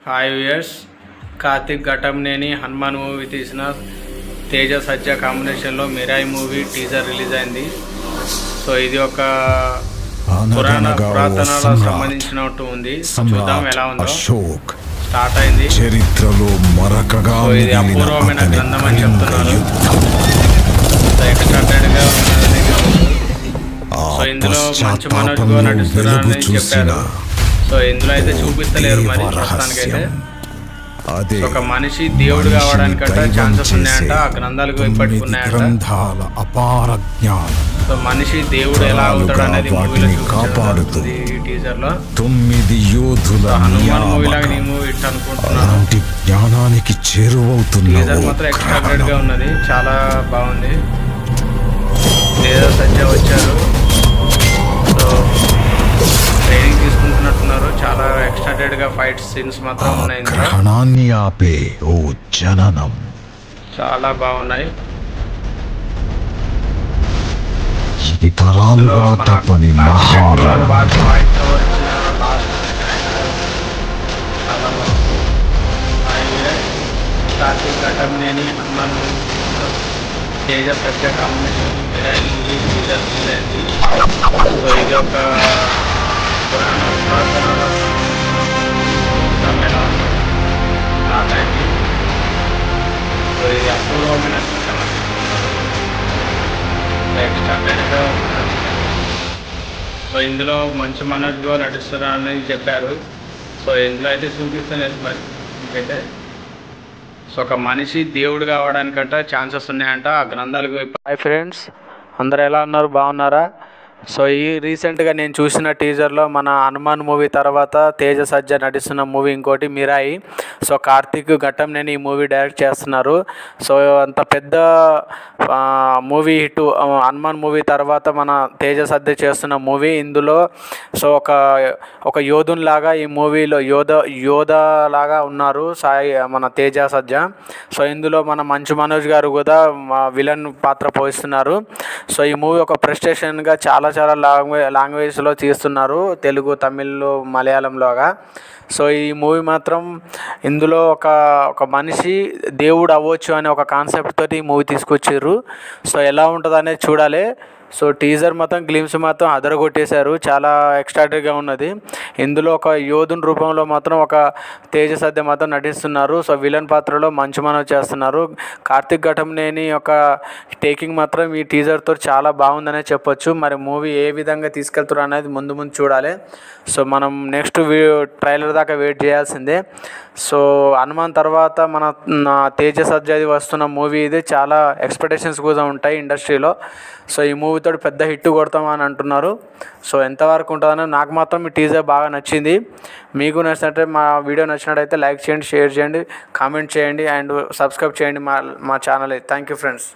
Hi viewers, Karthik Ghattamaneni Hanuman movie తీసిన తేజ సజ్జా కాంబినేషన్లో Mirai movie teaser release అయింది. సో ఇది ఒక పురాతనాలకు సంబంధించినట్టు ఉంది. చూద్దాం ఎలా ఉందో. స్టార్ట్ అయింది. చరిత్రలో మరకగా ఇది అపూర్వమైన గ్రంథం అని చెప్తున్నారు. ఎక్స్ట్రాడనరీగా ఉన్నదని. సో ఇందులో మంచి మనోజ్గా నటిస్తున్నారని చెప్పారు. సో ఇందులో అయితే చూపిస్తలేరు మరి ప్రస్తుతానికైతే. ఒక మనిషి దేవుడు కావడానికంట ఛాన్సెస్ ఉన్నాయంట. ఆ గ్రంథాలకు ఇప్పటికి ఉన్నాయంట. సో మనిషి దేవుడు ఎలా అవుతాడు అనేది మూవీలో చూపించబడుతుంది ఈ టీజర్ లో. 9 యోధుల హనుమాన్ మూవీలాగా నీ మూవీ ఇట్ అనుకుంటున్నాను. జ్ఞానానికి చేరువవుతున్న టీజర్ మాత్రం ఎక్స్ట్రాడనరీ గా ఉన్నది, చాలా బాగుంది. తేజ సజ్జా వచ్చారు. సో ట్రైనింగ్ తీసుకుంటున్నట్టున్నారు. చాలా ఎక్స్ట్రాడనరీ గా ఫైట్ సీన్స్ మాత్రం ఉన్నాయి. గ్రహణాన్ని ఆపే ఓ జననం చాలా బాగున్నాయి. ఇది తరాలుగా తప్పని మహారాజు. కార్తిక్ ఘటంనేని హనుమాన్ తేజ సజ్జా కాంబినేషన్ సో ఇది ఒక సో ఇది అపూర్వమైన సో ఇందులో మంచి మనోజ్గా నటిస్తున్నారని చెప్పారు. సో ఇందులో అయితే చూపిస్తలేదు మరి ఇంకైతే. సో ఒక మనిషి దేవుడు కావడానికంట ఛాన్సెస్ ఉన్నాయంట ఆ గ్రంథాలకు. హాయ్ ఫ్రెండ్స్, అందరు ఎలా ఉన్నారు? బాగున్నారా? సో ఈ రీసెంట్గా నేను చూసిన టీజర్లో మన హనుమాన్ మూవీ తర్వాత తేజ సజ్జా నటిస్తున్న మూవీ ఇంకోటి మిరాయి. సో కార్తిక్ ఘటంనేని ఈ మూవీ డైరెక్ట్ చేస్తున్నారు. సో అంత పెద్ద మూవీ హిట్ హనుమాన్ మూవీ తర్వాత మన తేజ సజ్జా చేస్తున్న మూవీ. ఇందులో సో ఒక యోధునిలాగా ఈ మూవీలో యోధలాగా ఉన్నారు మన తేజ సజ్జా. సో ఇందులో మన మంచు మనోజ్ గారు కూడా విలన్ పాత్ర పోషిస్తున్నారు. సో ఈ మూవీ ఒక ప్రెస్టేషన్గా చాలా లాంగ్వేజ్లో తీస్తున్నారు, తెలుగు, తమిళ్, మలయాళంలోగా. సో ఈ మూవీ మాత్రం ఇందులో ఒక మనిషి దేవుడు అవ్వచ్చు అనే ఒక కాన్సెప్ట్ తోటి ఈ మూవీ తీసుకొచ్చారు. సో ఎలా ఉంటుంది అనేది చూడాలి. సో టీజర్ మొత్తం గ్లిమ్స్ మాత్రం అదరగొట్టేశారు, చాలా ఎక్స్ట్రాడనరీగా ఉన్నది. ఇందులో ఒక యోధుని రూపంలో మాత్రం ఒక తేజ సజ్జా మాత్రం నటిస్తున్నారు. సో విలన్ పాత్రలో మంచు మనోజ్ చేస్తున్నారు. కార్తిక్ ఘటంనేని యొక్క టేకింగ్ మాత్రం ఈ టీజర్తో చాలా బాగుందనే చెప్పొచ్చు. మరి మూవీ ఏ విధంగా తీసుకెళ్తారు అనేది ముందు చూడాలి. సో మనం నెక్స్ట్ ట్రైలర్ దాకా వెయిట్ చేయాల్సిందే. సో హనుమాన్ తర్వాత మన తేజ సజ్జాది వస్తున్న మూవీ ఇది. చాలా ఎక్స్పెక్టేషన్స్ కూడా ఉంటాయి ఇండస్ట్రీలో. సో ఈ మూవీతో పెద్ద హిట్ కొడతామని అంటున్నారు. సో ఎంతవరకు ఉంటుందని నాకు మాత్రం ఈ టీజర్ బాగా నచ్చింది. మీకు నచ్చినట్టే మా వీడియో నచ్చినట్టయితే లైక్ చేయండి, షేర్ చేయండి, కామెంట్ చేయండి అండ్ సబ్స్క్రైబ్ చేయండి మా ఛానల్. Thank you friends.